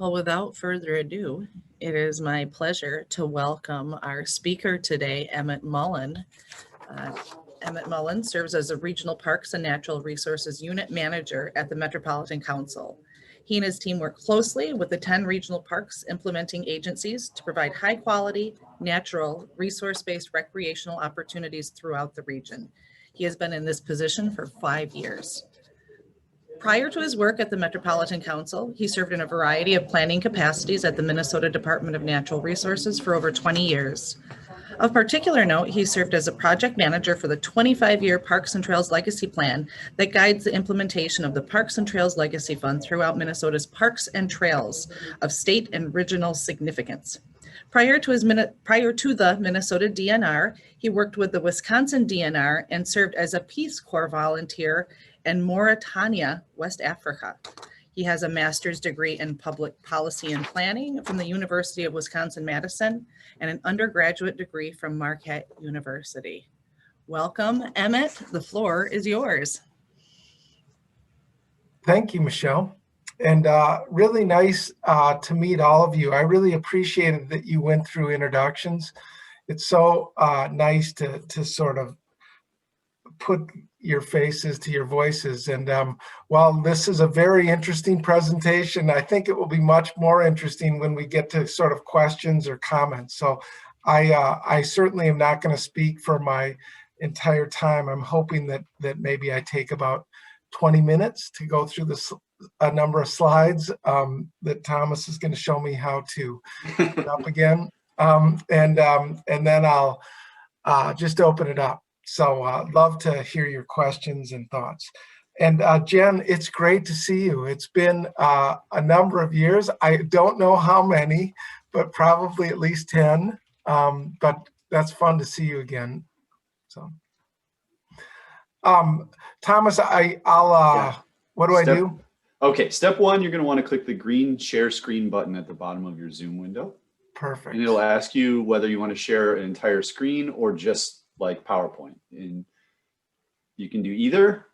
Well, without further ado, it is my pleasure to welcome our speaker today, Emmett Mullin. Emmett Mullin serves as a Regional Parks and Natural Resources Unit Manager at the Metropolitan Council. He and his team work closely with the 10 regional parks implementing agencies to provide high-quality, natural, resource-based recreational opportunities throughout the region. He has been in this position for 5 years. Prior to his work at the Metropolitan Council, he served in a variety of planning capacities at the Minnesota Department of Natural Resources for over 20 years. Of particular note, he served as a project manager for the 25-year Parks and Trails Legacy Plan that guides the implementation of the Parks and Trails Legacy Fund throughout Minnesota's parks and trails of state and regional significance. Prior to the Minnesota DNR, he worked with the Wisconsin DNR and served as a Peace Corps volunteer in Mauritania, West Africa. He has a master's degree in public policy and planning from the University of Wisconsin-Madison and an undergraduate degree from Marquette University. Welcome, Emmett. The floor is yours. Thank you, Michelle. And really nice to meet all of you. I really appreciated that you went through introductions. It's so nice to sort of put your faces to your voices. And while this is a very interesting presentation, I think it will be much more interesting when we get to sort of questions or comments. So I certainly am not going to speak for my entire time. I'm hoping that maybe I take about 20 minutes to go through a number of slides that Thomas is going to show me how to put up again. And then I'll just open it up. So love to hear your questions and thoughts. And Jen, it's great to see you. It's been a number of years. I don't know how many, but probably at least 10. But that's fun to see you again. So, Thomas, what do I do? Okay, step one, you're going to want to click the green share screen button at the bottom of your Zoom window. Perfect. And it'll ask you whether you want to share an entire screen or just like PowerPoint. And you can do either.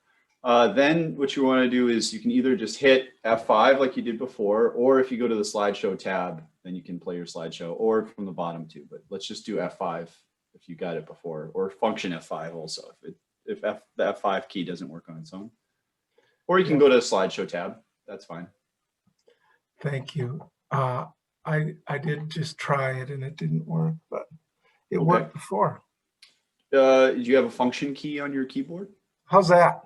Then what you want to do is you can either just hit F5 like you did before, or if you go to the slideshow tab, then you can play your slideshow, or from the bottom too. But let's just do F5 if you got it before, or function F5 also if the F5 key doesn't work on its own. Or you can go to the slideshow tab. That's fine. Thank you. I did just try it and it didn't work, but it worked before. Do you have a function key on your keyboard? How's that?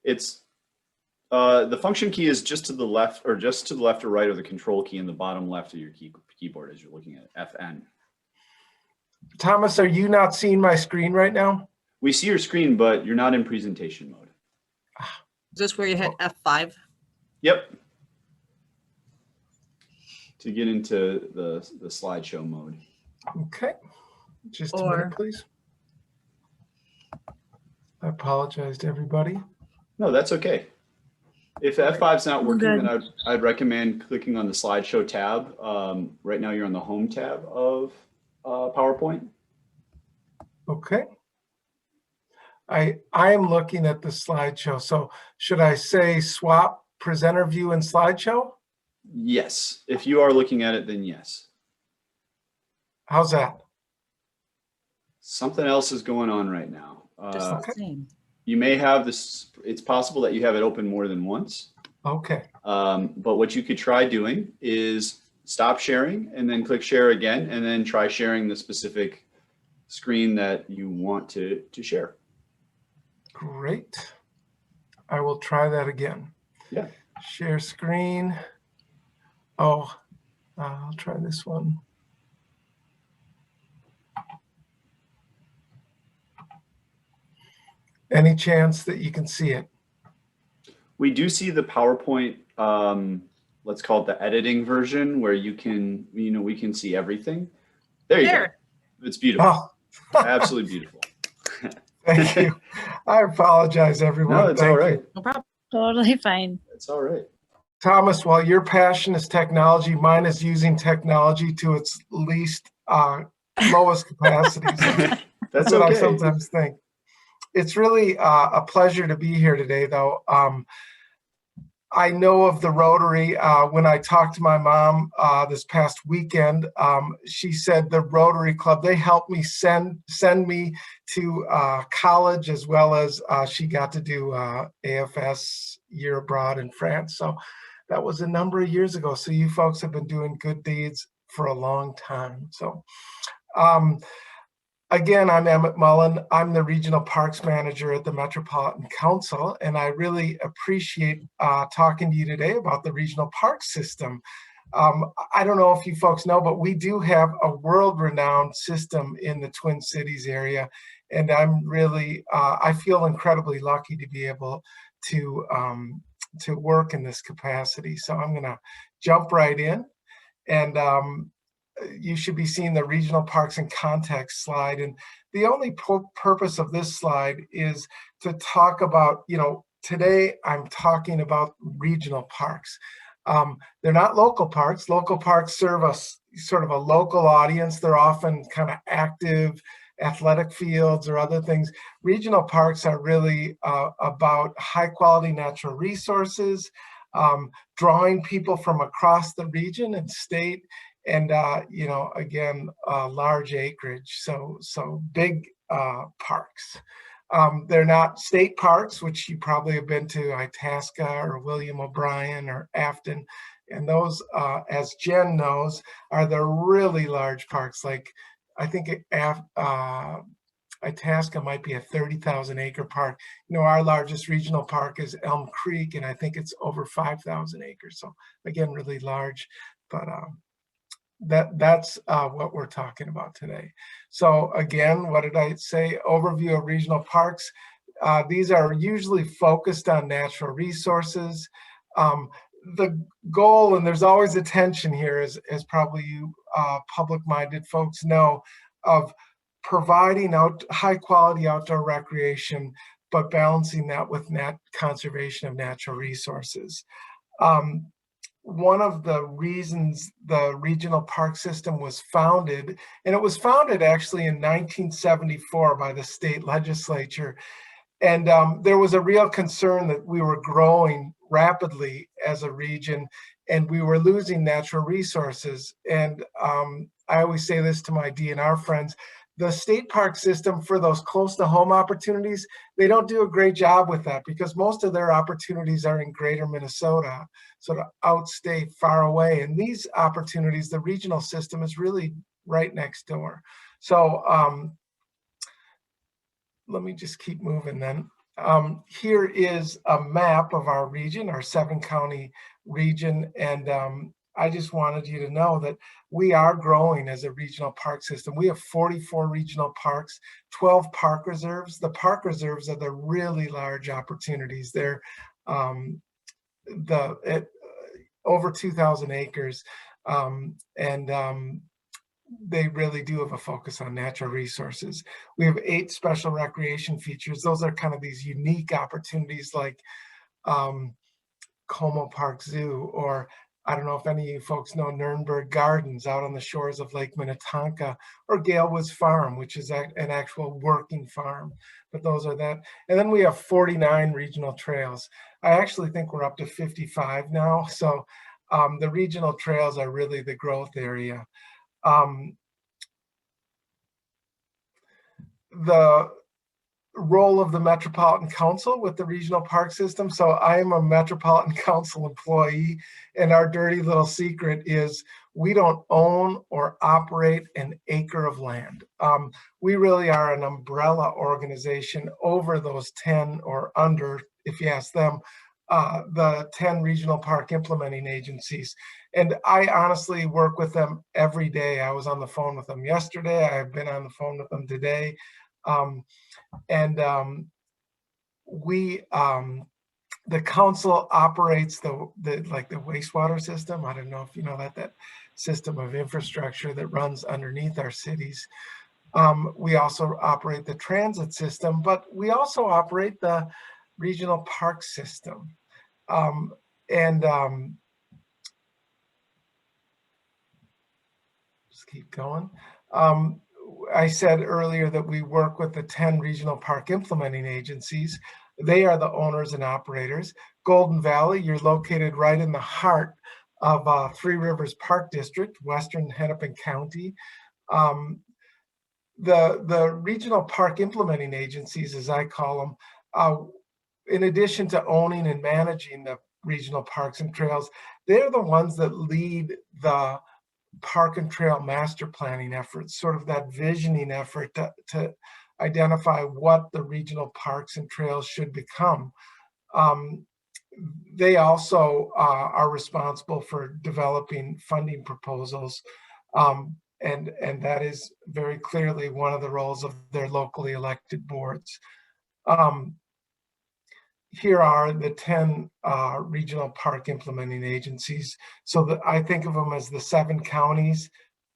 It's the function key is just to the left or right of the control key in the bottom left of your keyboard as you're looking at it, FN. Thomas, are you not seeing my screen right now? We see your screen, but you're not in presentation mode. Is this where you hit F5? Yep. To get into the slideshow mode. Okay. Just a minute, please. I apologize to everybody. No, that's okay. If F5's not working, then I'd recommend clicking on the slideshow tab. Right now you're on the home tab of PowerPoint. Okay. I am looking at the slideshow. So should I say swap presenter view and slideshow? Yes. If you are looking at it, then yes. How's that? Something else is going on right now. Same. You may have this, it's possible that you have it open more than once. Okay. But what you could try doing is stop sharing and then click share again, and then try sharing the specific screen that you want to share. Great. I will try that again. Yeah. Share screen. Oh, I'll try this one. Any chance that you can see it? We do see the PowerPoint, let's call it the editing version, where you can, we can see everything. There you go. It's beautiful. Oh. Absolutely beautiful. Thank you. I apologize, everyone. No, it's all right. No problem. Totally fine. It's all right. Thomas, while your passion is technology, mine is using technology to its least lowest capacities. That's what okay. I sometimes think. It's really a pleasure to be here today, though. I know of the Rotary. When I talked to my mom this past weekend, she said the Rotary Club, they helped me send me to college, as well as she got to do AFS year abroad in France. So that was a number of years ago. So you folks have been doing good deeds for a long time. So again, I'm Emmett Mullin. I'm the Regional Parks Manager at the Metropolitan Council, and I really appreciate talking to you today about the regional park system. I don't know if you folks know, but we do have a world-renowned system in the Twin Cities area, and I'm really, I feel incredibly lucky to be able to work in this capacity. So I'm going to jump right in, and you should be seeing the regional parks in context slide. And the only purpose of this slide is to talk about, today I'm talking about regional parks. They're not local parks. Local parks serve us sort of a local audience. They're often kind of active athletic fields or other things. Regional parks are really about high quality natural resources, drawing people from across the region and state, and again, large acreage, so big parks. They're not state parks, which you probably have been to, Itasca or William O'Brien or Afton, and those, as Jen knows, are the really large parks. Like I think Itasca might be a 30,000 acre park. Our largest regional park is Elm Creek, and I think it's over 5,000 acres. So again, really large, but that's what we're talking about today. So again, what did I say? Overview of regional parks. These are usually focused on natural resources. The goal, and there's always a tension here, as probably you public-minded folks know, of providing high quality outdoor recreation, but balancing that with conservation of natural resources. One of the reasons the regional park system was founded, and it was founded actually in 1974 by the state legislature, and there was a real concern that we were growing rapidly as a region and we were losing natural resources. And I always say this to my DNR friends: the state park system, for those close to home opportunities, they don't do a great job with that, because most of their opportunities are in greater Minnesota, sort of outstate, far away. And these opportunities, the regional system is really right next door. So let me just keep moving then. Here is a map of our region, our 7-county region. And I just wanted you to know that we are growing as a regional park system. We have 44 regional parks, 12 park reserves. The park reserves are the really large opportunities. They're over 2,000 acres, and they really do have a focus on natural resources. We have 8 special recreation features. Those are kind of these unique opportunities, like Como Park Zoo, or I don't know if any of you folks know Nurnberg Gardens out on the shores of Lake Minnetonka, or Galewoods Farm, which is an actual working farm. But those are that. And then we have 49 regional trails. I actually think we're up to 55 now. So the regional trails are really the growth area. The role of the Metropolitan Council with the regional park system. So I am a Metropolitan Council employee, and our dirty little secret is we don't own or operate an acre of land. We really are an umbrella organization over those 10, or under, if you ask them, the 10 regional park implementing agencies. And I honestly work with them every day. I was on the phone with them yesterday. I've been on the phone with them today. The council operates the wastewater system. I don't know if you know that system of infrastructure that runs underneath our cities. We also operate the transit system, but we also operate the regional park system. Just keep going. I said earlier that we work with the 10 regional park implementing agencies. They are the owners and operators. Golden Valley, you're located right in the heart of Three Rivers Park District, Western Hennepin County. The regional park implementing agencies, as I call them, in addition to owning and managing the regional parks and trails, they're the ones that lead the park and trail master planning efforts, sort of that visioning effort to identify what the regional parks and trails should become. They also are responsible for developing funding proposals, and that is very clearly one of the roles of their locally elected boards. Here are the 10 regional park implementing agencies. So that I think of them as the 7 counties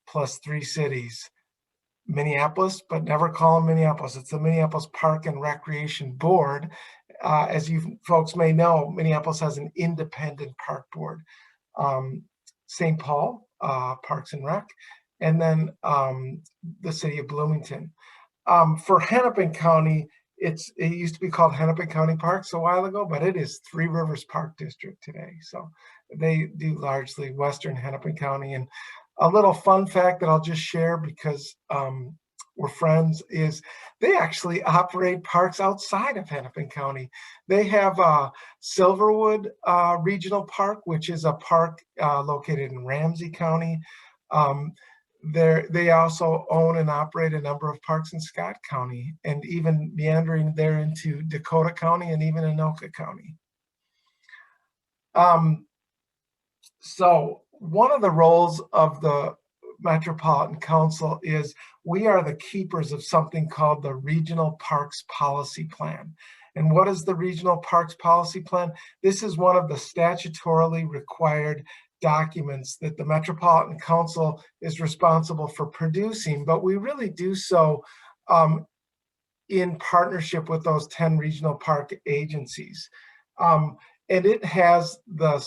plus 3 cities. Minneapolis, but never call them Minneapolis. It's the Minneapolis Park and Recreation Board. As you folks may know, Minneapolis has an independent park board. St. Paul, Parks and Rec, and then the city of Bloomington. For Hennepin County, it used to be called Hennepin County Parks a while ago, but it is Three Rivers Park District today. So they do largely Western Hennepin County. And a little fun fact that I'll just share because we're friends is they actually operate parks outside of Hennepin County. They have Silverwood Regional Park, which is a park located in Ramsey County. They also own and operate a number of parks in Scott County, and even meandering there into Dakota County and even Anoka County. So one of the roles of the Metropolitan Council is we are the keepers of something called the Regional Parks Policy Plan. And what is the Regional Parks Policy Plan? This is one of the statutorily required documents that the Metropolitan Council is responsible for producing, but we really do so in partnership with those 10 regional park agencies. And it has the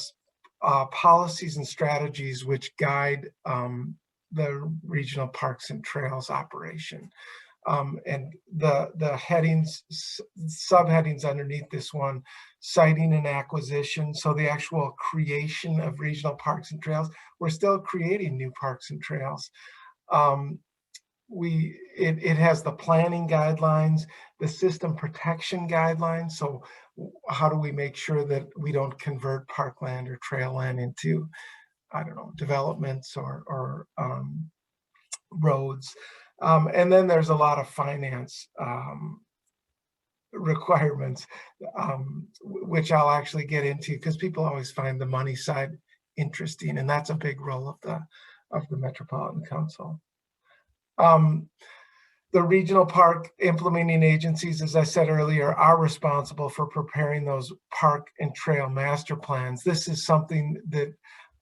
policies and strategies which guide the regional parks and trails operation. And the headings, subheadings underneath this one, siting and acquisition. So the actual creation of regional parks and trails. We're still creating new parks and trails. It has the planning guidelines, the system protection guidelines. So how do we make sure that we don't convert parkland or trail land into, I don't know, developments or roads. And then there's a lot of finance requirements, which I'll actually get into because people always find the money side interesting, and that's a big role of the Metropolitan Council. The regional park implementing agencies, as I said earlier, are responsible for preparing those park and trail master plans. This is something that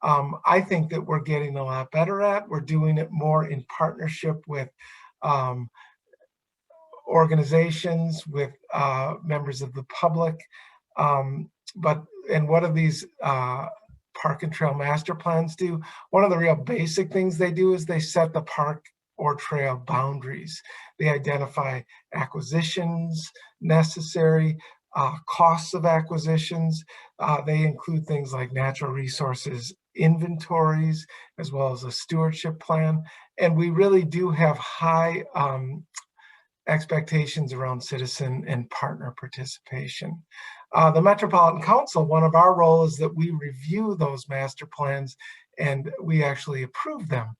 I think that we're getting a lot better at. We're doing it more in partnership with organizations, with members of the public. And what do these park and trail master plans do? One of the real basic things they do is they set the park or trail boundaries. They identify acquisitions necessary, costs of acquisitions. They include things like natural resources inventories, as well as a stewardship plan. And we really do have high expectations around citizen and partner participation. The Metropolitan Council, one of our roles is that we review those master plans and we actually approve them.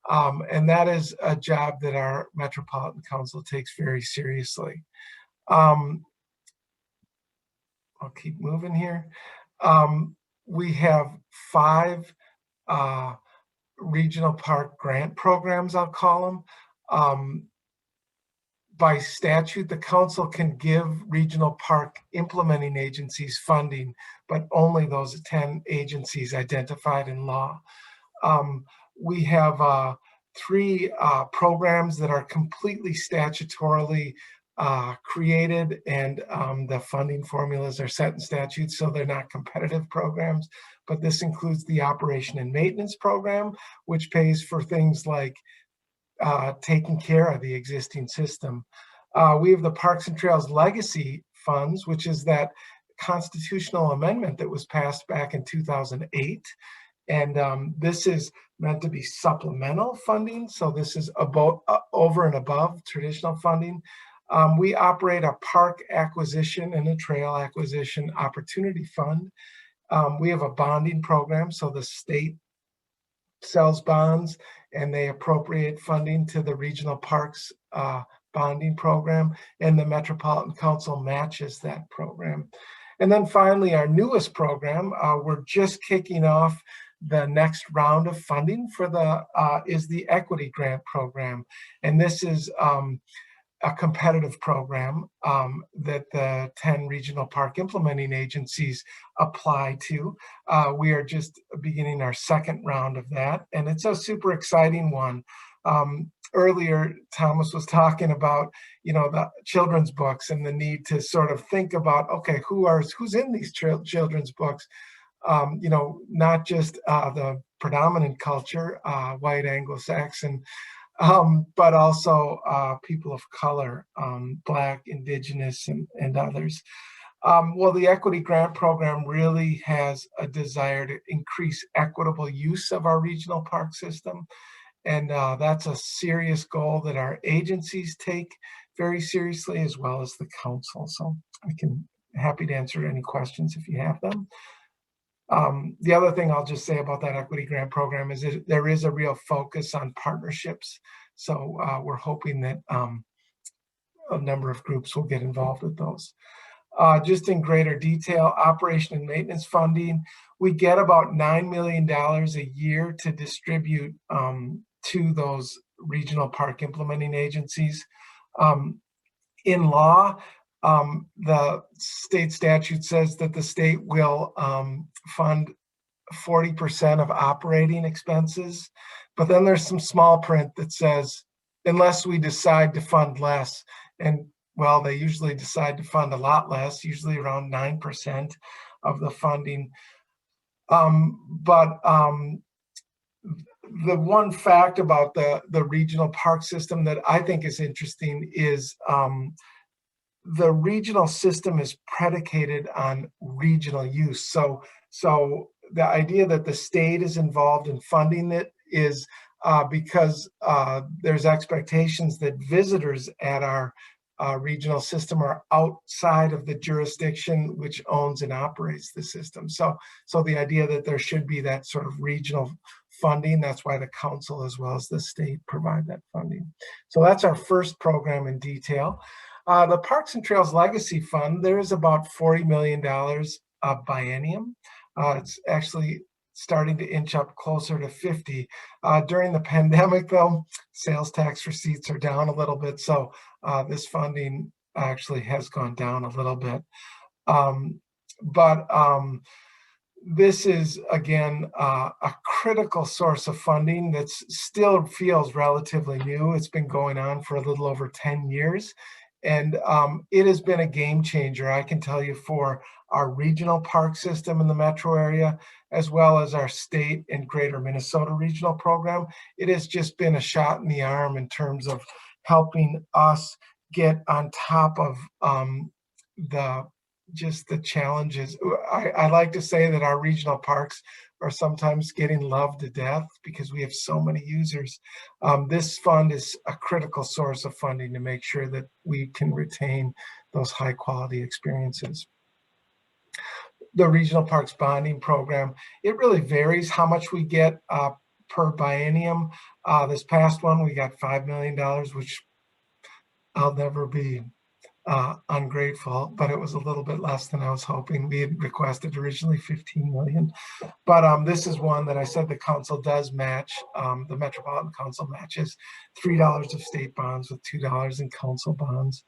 And that is a job that our Metropolitan Council takes very seriously. I'll keep moving here. We have 5 regional park grant programs, I'll call them. By statute, the council can give regional park implementing agencies funding, but only those 10 agencies identified in law. We have 3 programs that are completely statutorily created, and the funding formulas are set in statute, so they're not competitive programs. But this includes the operation and maintenance program, which pays for things like taking care of the existing system. We have the Parks and Trails Legacy Funds, which is that constitutional amendment that was passed back in 2008. And this is meant to be supplemental funding. So this is about over and above traditional funding. We operate a park acquisition and a trail acquisition opportunity fund. We have a bonding program. So the state sells bonds and they appropriate funding to the regional parks bonding program, and the Metropolitan Council matches that program. And then finally, our newest program, we're just kicking off the next round of funding for is the Equity Grant Program. And this is a competitive program that the 10 regional park implementing agencies apply to. We are just beginning our second round of that, and it's a super exciting one. Earlier, Thomas was talking about, the children's books and the need to sort of think about, okay, who's in these children's books? Not just the predominant culture, white Anglo-Saxon, but also people of color, Black, Indigenous, and others. Well, the Equity Grant Program really has a desire to increase equitable use of our regional park system. And that's a serious goal that our agencies take very seriously, as well as the council. So happy to answer any questions if you have them. The other thing I'll just say about that Equity Grant Program is that there is a real focus on partnerships. So we're hoping that a number of groups will get involved with those. Just in greater detail, operation and maintenance funding, we get about $9 million a year to distribute to those regional park implementing agencies. In law, the state statute says that the state will fund 40% of operating expenses, but then there's some small print that says, unless we decide to fund less. And well, they usually decide to fund a lot less, usually around 9% of the funding. The one fact about the regional park system that I think is interesting is the regional system is predicated on regional use. So the idea that the state is involved in funding it is because there's expectations that visitors at our regional system are outside of the jurisdiction which owns and operates the system. So the idea that there should be that sort of regional funding, that's why the council as well as the state provide that funding. So that's our first program in detail. The Parks and Trails Legacy Fund, there is about $40 million biennium. It's actually starting to inch up closer to 50. During the pandemic, though, sales tax receipts are down a little bit, so this funding actually has gone down a little bit. This is, again, a critical source of funding that still feels relatively new. It's been going on for a little over 10 years. And it has been a game changer, I can tell you, for our regional park system in the metro area, as well as our state and greater Minnesota regional program. It has just been a shot in the arm in terms of helping us get on top of the challenges. I like to say that our regional parks are sometimes getting loved to death because we have so many users. This fund is a critical source of funding to make sure that we can retain those high quality experiences. The Regional Parks Bonding Program, it really varies how much we get per biennium. This past one, we got $5 million, which I'll never be ungrateful, but it was a little bit less than I was hoping. We had requested originally 15 million, but this is one that I said the council does match. The Metropolitan Council matches $3 of state bonds with $2 in council bonds,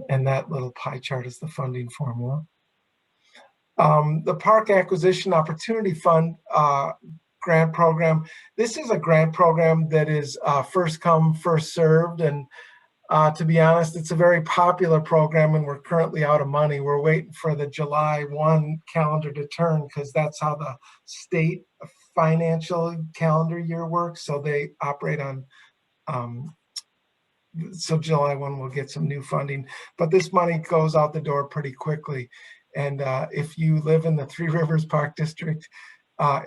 and that little pie chart is the funding formula. The Park Acquisition Opportunity Fund grant program. This is a grant program that is first come, first served, and to be honest, it's a very popular program, and we're currently out of money. We're waiting for the July 1 calendar to turn because that's how the state financial calendar year works. So they operate on, so July 1 we'll get some new funding, but this money goes out the door pretty quickly. And if you live in the Three Rivers Park District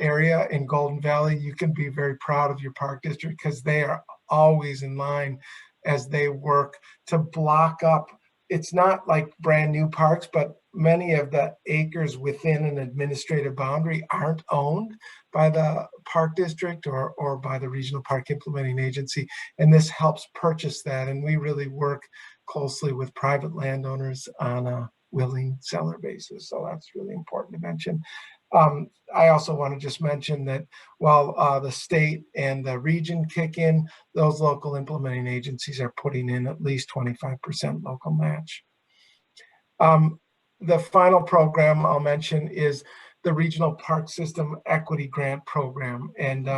area in Golden Valley, you can be very proud of your park district because they are always in line as they work to block up. It's not like brand new parks, but many of the acres within an administrative boundary aren't owned by the park district or by the regional park implementing agency. And this helps purchase that. And we really work closely with private landowners on a willing seller basis. So that's really important to mention. I also want to just mention that while the state and the region kick in, those local implementing agencies are putting in at least 25% local match. The final program I'll mention is the Regional Park System Equity Grant Program. And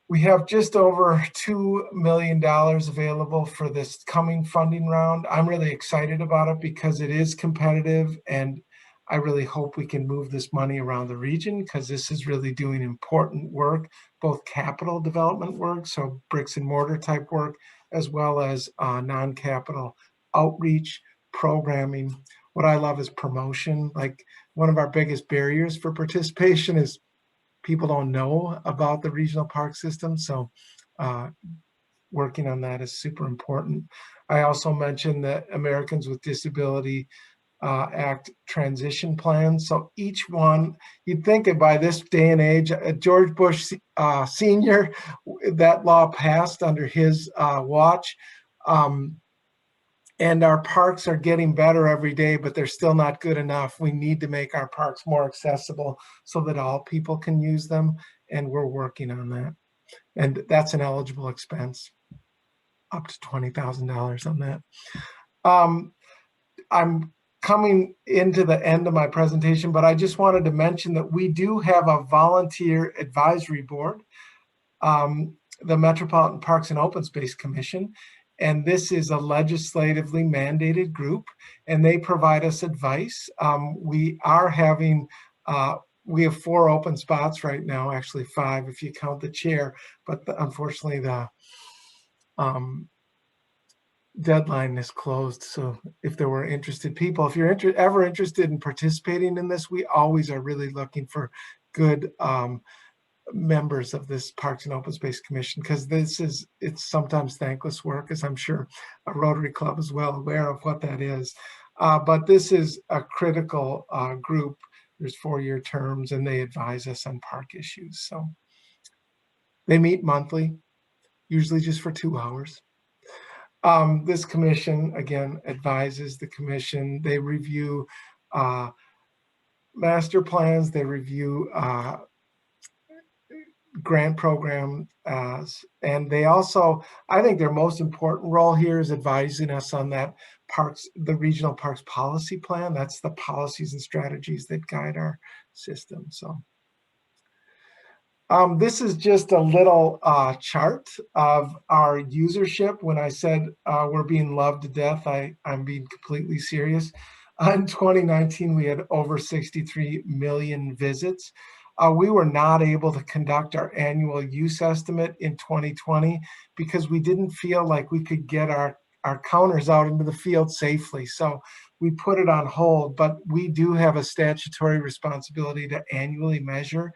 we have just over $2 million available for this coming funding round. I'm really excited about it because it is competitive, and I really hope we can move this money around the region because this is really doing important work, both capital development work, so bricks and mortar type work, as well as non-capital outreach, programming. What I love is promotion. Like, one of our biggest barriers for participation is people don't know about the regional park system. So working on that is super important. I also mentioned the Americans with Disability Act transition plan. So each one, you'd think that by this day and age, George Bush Sr., that law passed under his watch. And our parks are getting better every day, but they're still not good enough. We need to make our parks more accessible so that all people can use them. And we're working on that. And that's an eligible expense, up to $20,000 on that. I'm coming into the end of my presentation, but I just wanted to mention that we do have a volunteer advisory board, the Metropolitan Parks and Open Space Commission. And this is a legislatively mandated group, and they provide us advice. We have 4 open spots right now, actually 5 if you count the chair, but unfortunately the deadline is closed. So if there were interested people, if you're ever interested in participating in this, we always are really looking for good members of this Parks and Open Space Commission, because it's sometimes thankless work, as I'm sure a Rotary Club is well aware of what that is. But this is a critical group. There's 4-year terms, and they advise us on park issues. So they meet monthly, usually just for 2 hours. This commission, again, advises the commission. They review master plans. They review grant program, and they also, I think their most important role here is advising us on that the regional parks policy plan. That's the policies and strategies that guide our system. So this is just a little chart of our usership. When I said we're being loved to death, I'm being completely serious. In 2019, we had over 63 million visits. We were not able to conduct our annual use estimate in 2020 because we didn't feel like we could get our counters out into the field safely. So we put it on hold, but we do have a statutory responsibility to annually measure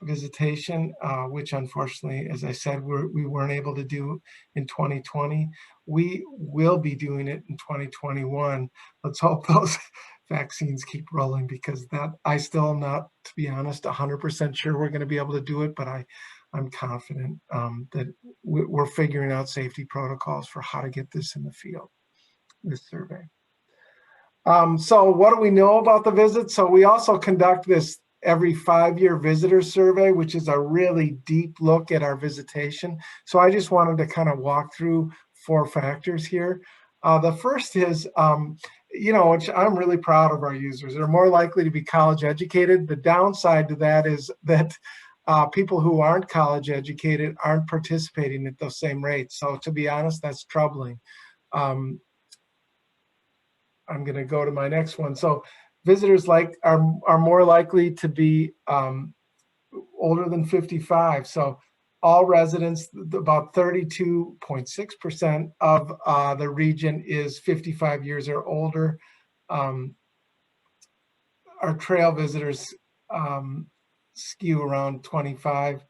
visitation, which unfortunately, as I said, we weren't able to do in 2020. We will be doing it in 2021. Let's hope those vaccines keep rolling, because that I still am not, to be honest, 100% sure we're going to be able to do it, but I'm confident that we're figuring out safety protocols for how to get this in the field, this survey. So what do we know about the visit? So we also conduct this every 5-year visitor survey, which is a really deep look at our visitation. So I just wanted to kind of walk through 4 factors here. The first is, which I'm really proud of our users. They're more likely to be college educated. The downside to that is that people who aren't college educated aren't participating at those same rates. So to be honest, that's troubling. I'm going to go to my next one. So visitors are more likely to be older than 55. So all residents, about 32.6% of the region is 55 years or older. our trail visitors skew around 25%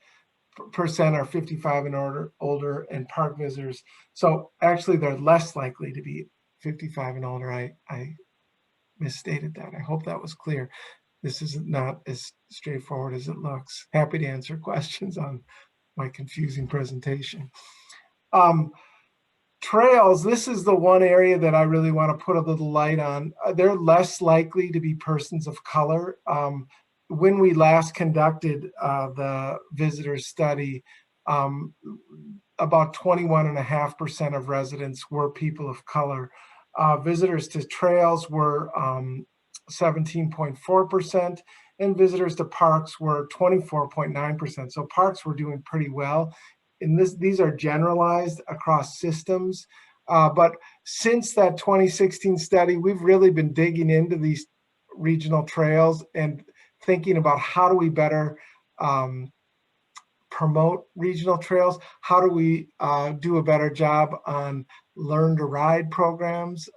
are 55 and older, and park visitors. So actually they're less likely to be 55 and older. I misstated that. I hope that was clear. This is not as straightforward as it looks. Happy to answer questions on my confusing presentation. Trails, this is the one area that I really want to put a little light on. They're less likely to be persons of color. When we last conducted the visitor study, about 21.5% of residents were people of color. Visitors to trails were 17.4%, and visitors to parks were 24.9%. So parks were doing pretty well. And these are generalized across systems. But since that 2016 study, we've really been digging into these regional trails and thinking about how do we better promote regional trails? How do we do a better job on learn to ride programs?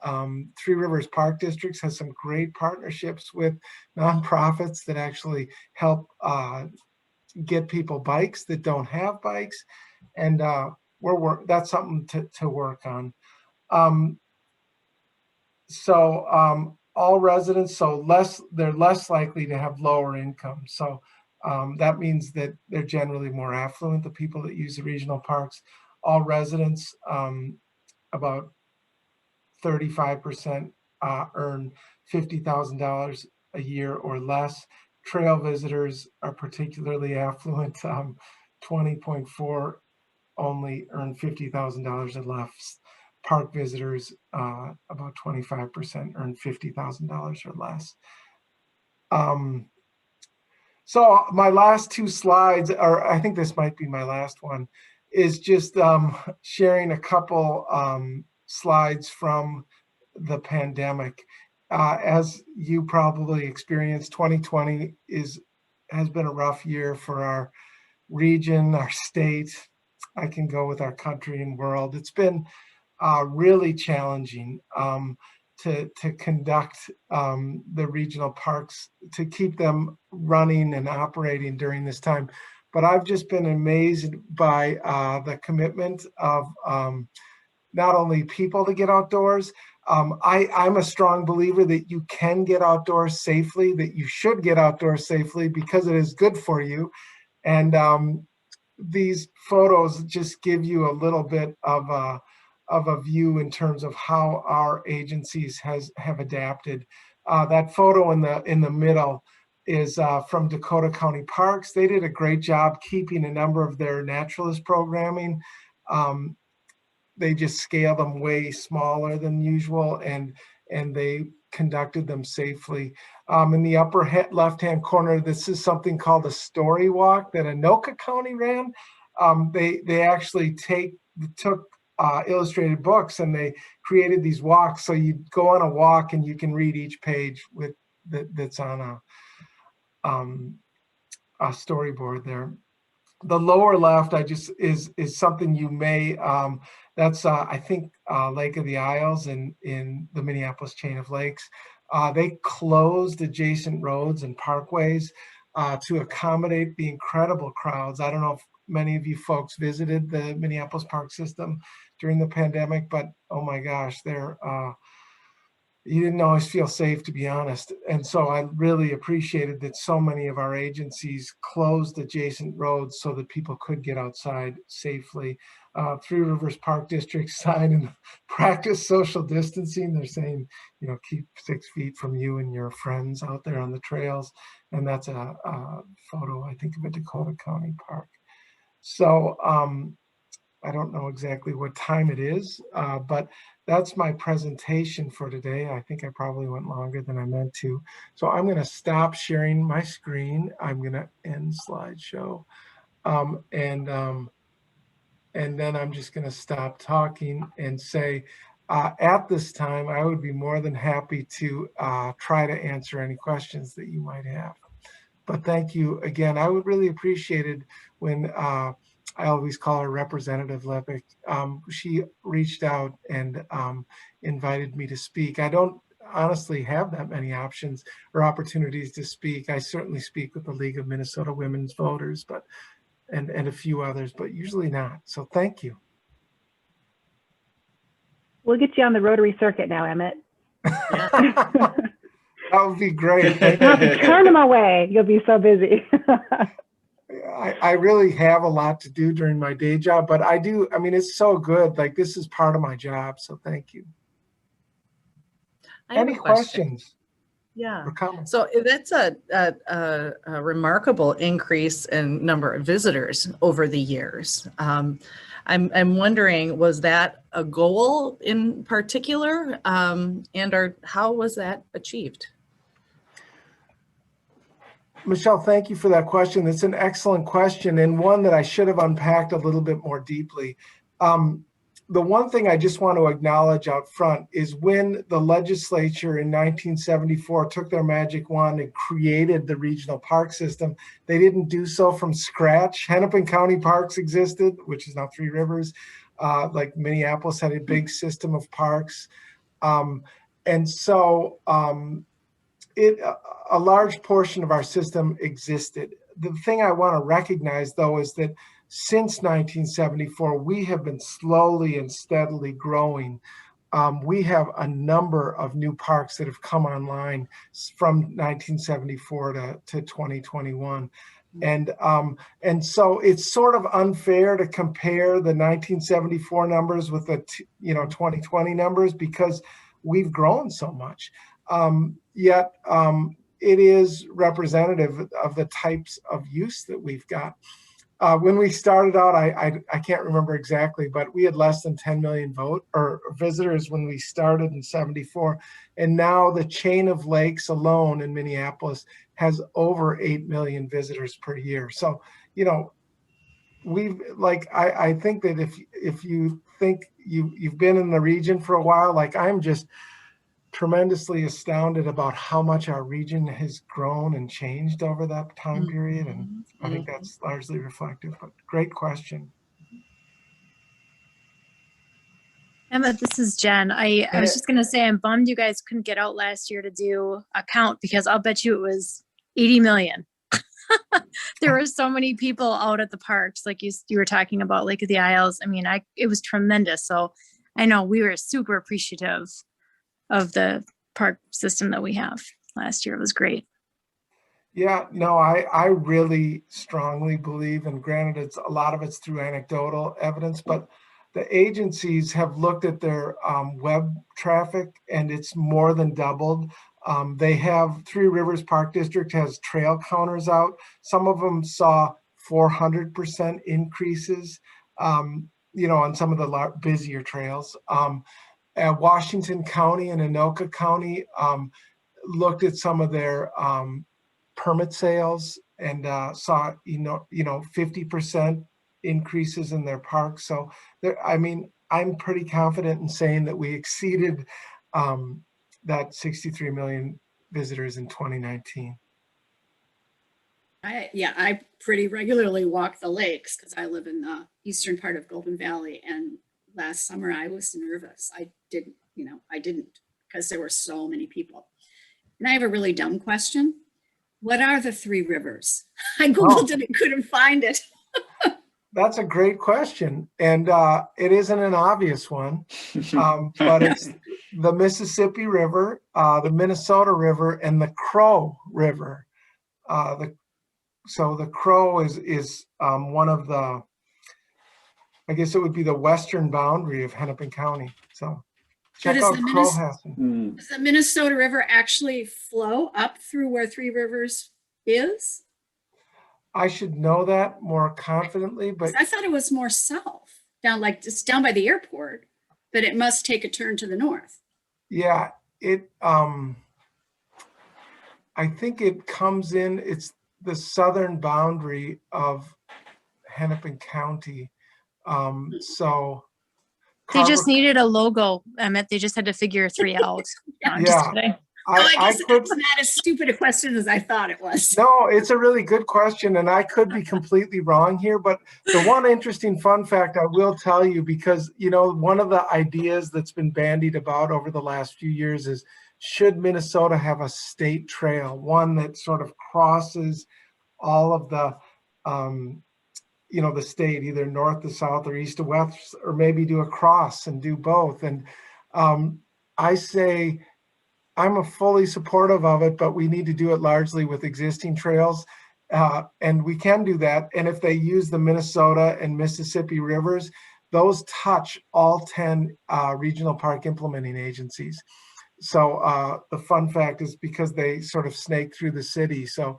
Three Rivers Park Districts has some great partnerships with nonprofits that actually help get people bikes that don't have bikes. And that's something to work on. All residents, they're less likely to have lower income. So that means that they're generally more affluent, the people that use the regional parks. All residents, about 35% earn $50,000 a year or less. Trail visitors are particularly affluent. 20.4 only earn $50,000 or less. Park visitors, about 25% earn $50,000 or less. So my last two slides, or I think this might be my last one, is just sharing a couple slides from the pandemic. As you probably experienced, 2020 has been a rough year for our region, our state. I can go with our country and world. It's been really challenging to conduct the regional parks, to keep them running and operating during this time. But I've just been amazed by the commitment of not only people to get outdoors. I'm a strong believer that you can get outdoors safely, that you should get outdoors safely because it is good for you. And these photos just give you a little bit of a view in terms of how our agencies have adapted. That photo in the middle is from Dakota County Parks. They did a great job keeping a number of their naturalist programming. They just scaled them way smaller than usual, and they conducted them safely. In the upper left-hand corner, this is something called a story walk that Anoka County ran. They actually took illustrated books and they created these walks. So you go on a walk and you can read each page that's on a storyboard there. The lower left, is something you may, that's I think Lake of the Isles in the Minneapolis chain of lakes. They closed adjacent roads and parkways to accommodate the incredible crowds. I don't know if many of you folks visited the Minneapolis park system during the pandemic, but oh my gosh, you didn't always feel safe, to be honest. And so I really appreciated that so many of our agencies closed adjacent roads so that people could get outside safely. Three Rivers Park District signed and practice social distancing. They're saying, keep 6 feet from you and your friends out there on the trails. And that's a photo, I think, of a Dakota County park. So I don't know exactly what time it is, but that's my presentation for today. I think I probably went longer than I meant to. So I'm going to stop sharing my screen. I'm going to end slideshow. And then I'm just going to stop talking and say, at this time, I would be more than happy to try to answer any questions that you might have. But thank you again. I would really appreciate it when I always call her Representative Lepic. She reached out and invited me to speak. I don't honestly have that many options or opportunities to speak. I certainly speak with the League of Minnesota Women's Voters, but and a few others, but usually not. So thank you. We'll get you on the Rotary Circuit now, Emmett. That would be great. You'll have to turn them away. You'll be so busy. I really have a lot to do during my day job, but I do. I mean, it's so good. Like, this is part of my job. So thank you. I have Any a question. questions Yeah. or comments? So that's a remarkable increase in number of visitors over the years. I'm wondering, was that a goal in particular, how was that achieved? Michelle, thank you for that question. It's an excellent question, and one that I should have unpacked a little bit more deeply. The one thing I just want to acknowledge out front is when the legislature in 1974 took their magic wand and created the regional park system, they didn't do so from scratch. Hennepin County Parks existed, which is now Three Rivers. Like Minneapolis had a big system of parks. And so a large portion of our system existed. The thing I want to recognize, though, is that since 1974, we have been slowly and steadily growing. We have a number of new parks that have come online from 1974 to 2021. And so it's sort of unfair to compare the 1974 numbers with the 2020 numbers because we've grown so much. Yet it is representative of the types of use that we've got. When we started out, I can't remember exactly, but we had less than 10 million visitors when we started in 74. And now the chain of lakes alone in Minneapolis has over 8 million visitors per year. So, I think that if you think you've been in the region for a while, like I'm just tremendously astounded about how much our region has grown and changed over that time period. And I think that's largely reflective, but great question. Emma, this is Jen. I was just going to say, I'm bummed you guys couldn't get out last year to do a count because I'll bet you it was 80 million. There were so many people out at the parks, like you were talking about Lake of the Isles. I mean, it was tremendous. So I know we were super appreciative of the park system that we have last year. It was great. Yeah, no, I really strongly believe, and granted, a lot of it's through anecdotal evidence, but the agencies have looked at their web traffic and it's more than doubled. They have Three Rivers Park District has trail counters out. Some of them saw 400% increases, on some of the busier trails. Washington County and Anoka County looked at some of their permit sales and saw 50% increases in their parks. So I'm pretty confident in saying that we exceeded that 63 million visitors in 2019. I pretty regularly walk the lakes because I live in the eastern part of Golden Valley, and last summer I was nervous. I didn't because there were so many people. And I have a really dumb question. What are the Three Rivers? I Googled it and couldn't find it. That's a great question. And it isn't an obvious one, but it's the Mississippi River, the Minnesota River, and the Crow River. So the Crow is one of the, I guess it would be the western boundary of Hennepin County. So check out Crowhasset. Does the Minnesota River actually flow up through where Three Rivers is? I should know that more confidently, but I thought it was more south, down like it's down by the airport, but it must take a turn to the north. Yeah, I think it comes in, it's the southern boundary of Hennepin County. So they just needed a logo, Emmett. They just had to figure 3 out. Yeah. I guess it's not as stupid a question as I thought it was. No, it's a really good question, and I could be completely wrong here, but the one interesting fun fact I will tell you, because one of the ideas that's been bandied about over the last few years is should Minnesota have a state trail, one that sort of crosses all of the, the state, either north to south or east to west, or maybe do a cross and do both. And I say I'm fully supportive of it, but we need to do it largely with existing trails. And we can do that. And if they use the Minnesota and Mississippi rivers, those touch all 10 regional park implementing agencies. So the fun fact is because they sort of snake through the city. So,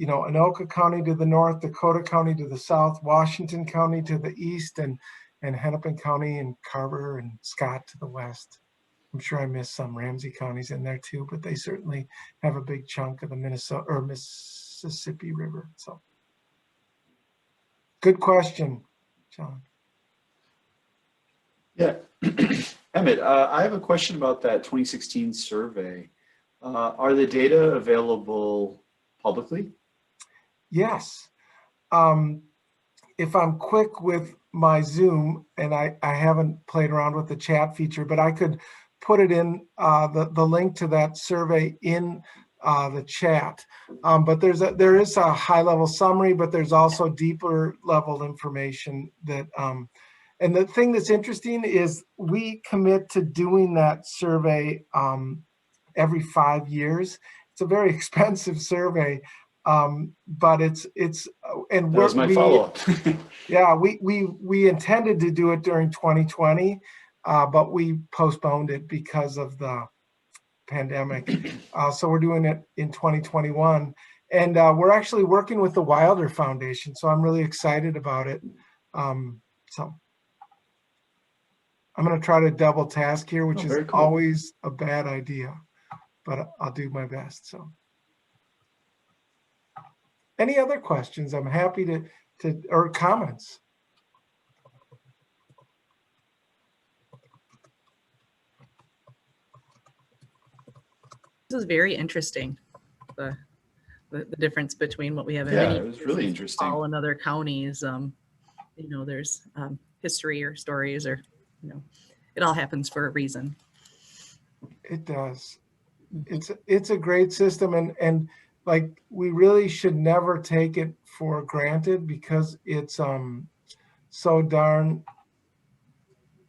Anoka County to the north, Dakota County to the south, Washington County to the east, and Hennepin County and Carver and Scott to the west. I'm sure I missed some Ramsey counties in there too, but they certainly have a big chunk of the Minnesota or Mississippi River. So good question, John. Yeah. Emmett, I have a question about that 2016 survey. Are the data available publicly? Yes. If I'm quick with my Zoom, and I haven't played around with the chat feature, but I could put it in the link to that survey in the chat. But there is a high level summary, but there's also deeper level information that, and the thing that's interesting is we commit to doing that survey every 5 years. It's a very expensive survey, but it's and That was my follow-up. yeah, we intended to do it during 2020, but we postponed it because of the pandemic. So we're doing it in 2021, and we're actually working with the Wilder Foundation. So I'm really excited about it. So I'm going to try to double task here, which is cool. always a bad idea, but I'll do my best. So any other questions? I'm happy to or comments. This is very interesting. The difference between what we have in Yeah, many it was really interesting. all in other counties. There's history or stories, or it all happens for a reason. It does. It's a great system, and like we really should never take it for granted because it's so darn.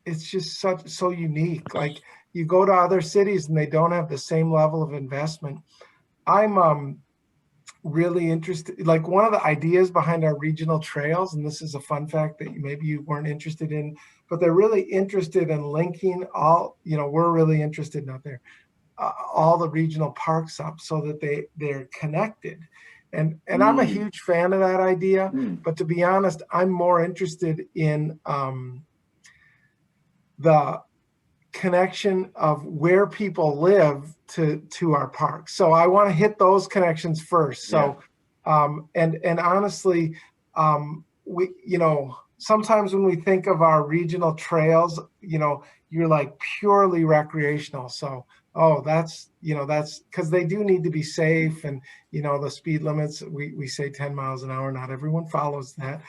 It's just so unique. Like you go to other cities and they don't have the same level of investment. I'm really interested. Like one of the ideas behind our regional trails, and this is a fun fact that maybe you weren't interested in, but they're really interested in linking all. We're really interested out there. All the regional parks up so that they're connected. And I'm a huge fan of that idea, but to be honest, I'm more interested in the connection of where people live to our parks. So I want to hit those connections first. So and honestly, we sometimes when we think of our regional trails, you're like purely recreational. So that's because they do need to be safe, and the speed limits, we say 10 miles an hour. Not everyone follows that,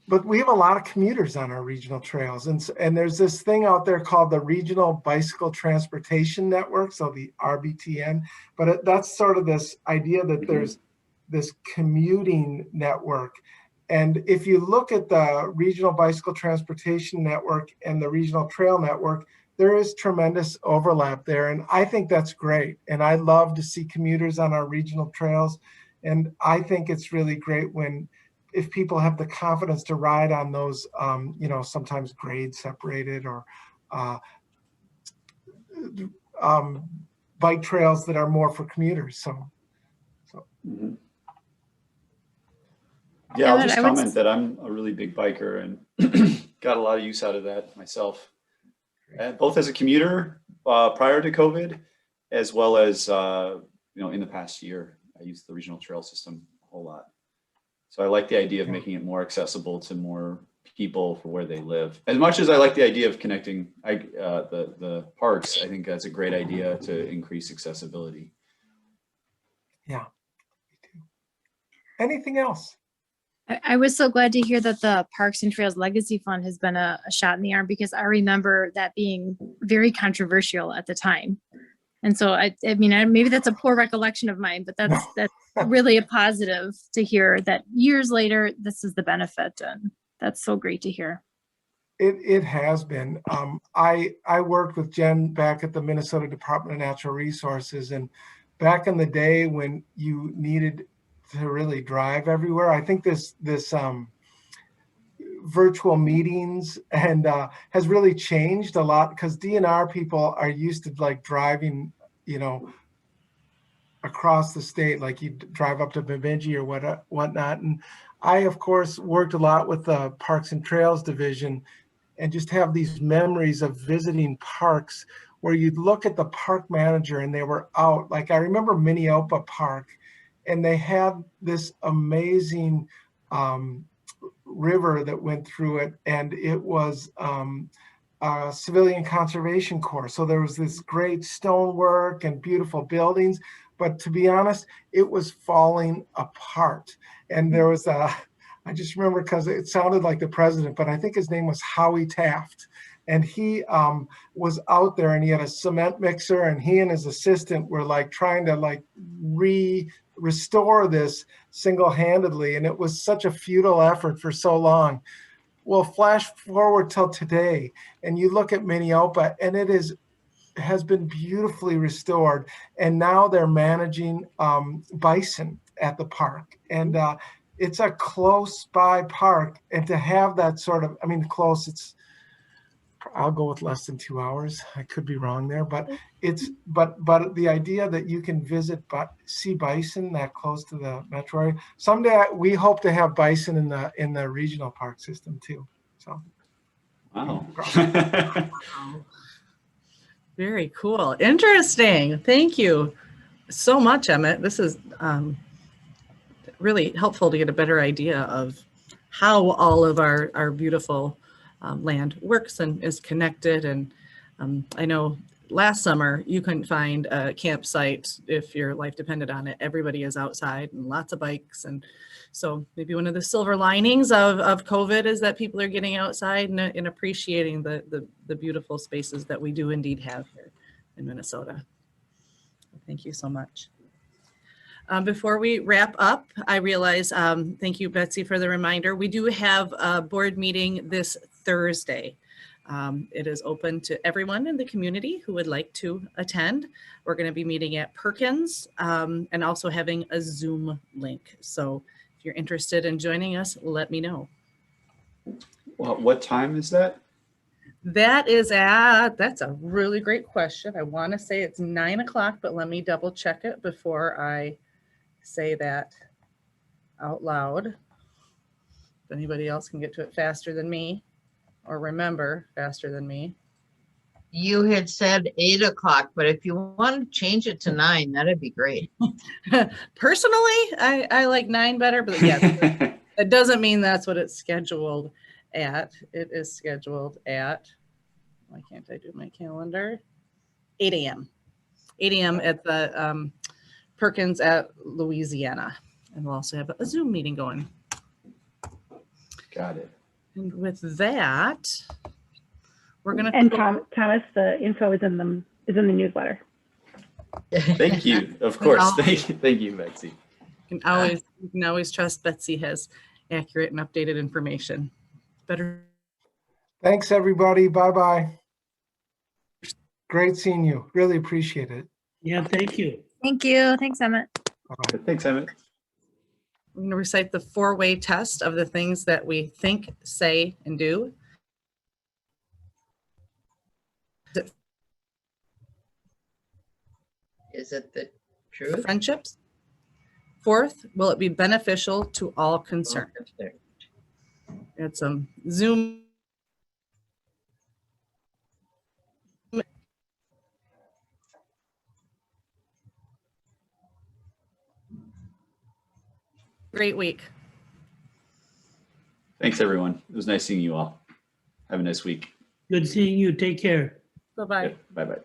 but we have a lot of commuters on our regional trails, and there's this thing out there called the Regional Bicycle Transportation Network, so the RBTN. But that's sort of this idea that there's this commuting network. And if you look at the Regional Bicycle Transportation Network and the Regional Trail Network, there is tremendous overlap there. And I think that's great. And I love to see commuters on our regional trails. And I think it's really great if people have the confidence to ride on those, sometimes grade separated or bike trails that are more for commuters. So. Yeah, I'll just comment that I'm a really big biker and got a lot of use out of that myself, both as a commuter prior to COVID, as well as in the past year. I used the regional trail system a whole lot. So I like the idea of making it more accessible to more people for where they live. As much as I like the idea of connecting the parks, I think that's a great idea to increase accessibility. Yeah. Anything else? I was so glad to hear that the Parks and Trails Legacy Fund has been a shot in the arm, because I remember that being very controversial at the time. And so I mean, maybe that's a poor recollection of mine, but that's really a positive to hear that years later, this is the benefit, and that's so great to hear. It has been. I worked with Jen back at the Minnesota Department of Natural Resources, and back in the day when you needed to really drive everywhere, I think this virtual meetings and has really changed a lot, because DNR people are used to like driving, you know, across the state, like you drive up to Bemidji or whatnot. And I, of course, worked a lot with the Parks and Trails Division, and just have these memories of visiting parks where you'd look at the park manager and they were out. Like I remember Minneopa Park, and they had this amazing river that went through it, and it was a civilian conservation corps. So there was this great stonework and beautiful buildings, but to be honest, it was falling apart. And there was I just remember because it sounded like the president, but I think his name was Howie Taft. And he was out there, and he had a cement mixer, and he and his assistant were like trying to like restore this single-handedly. And it was such a futile effort for so long. Well, flash forward till today, and you look at Minneopa, and it has been beautifully restored. And now they're managing bison at the park. And it's a close by park. And to have that sort of, I mean, close, I'll go with less than 2 hours. I could be wrong there, but but the idea that you can visit but see bison that close to the metro area. Someday we hope to have bison in the regional park system too. So Wow. Very cool. Interesting. Thank you so much, Emmett. This is really helpful to get a better idea of how all of our beautiful land works and is connected. And I know last summer you couldn't find a campsite if your life depended on it. Everybody is outside and lots of bikes. And so maybe one of the silver linings of COVID is that people are getting outside and appreciating the beautiful spaces that we do indeed have here in Minnesota. Thank you so much. Before we wrap up, I realize, thank you, Betsy, for the reminder. We do have a board meeting this Thursday. It is open to everyone in the community who would like to attend. We're going to be meeting at Perkins and also having a Zoom link. So if you're interested in joining us, let me know. Well, what time is that? That's a really great question. I want to say it's 9 o'clock, but let me double check it before I say that out loud. If anybody else can get to it faster than me or remember faster than me. You had said 8 o'clock, but if you want to change it to 9, that'd be great. Personally, I like 9 better, but yeah, that doesn't mean that's what it's scheduled at. It is scheduled at, why can't I do my calendar? 8 a.m. 8 a.m. at the Perkins at Louisiana. And we'll also have a Zoom meeting going. Got it. And with that, we're going to. And Thomas, the info is in the newsletter. Thank you. Of course. Thank you, Betsy. You can always trust Betsy has accurate and updated information. Better. Thanks, everybody. Bye-bye. Great seeing you. Really appreciate it. Yeah, thank you. Thank you. Thanks, Emmett. Bye-bye. Thanks, Emmett. I'm going to recite the 4-way test of the things that we think, say, and do. Is it the truth? Friendships. 4th, will it be beneficial to all concerned? It's some Zoom. Great week. Thanks, everyone. It was nice seeing you all. Have a nice week. Good seeing you. Take care. Bye-bye. Bye-bye.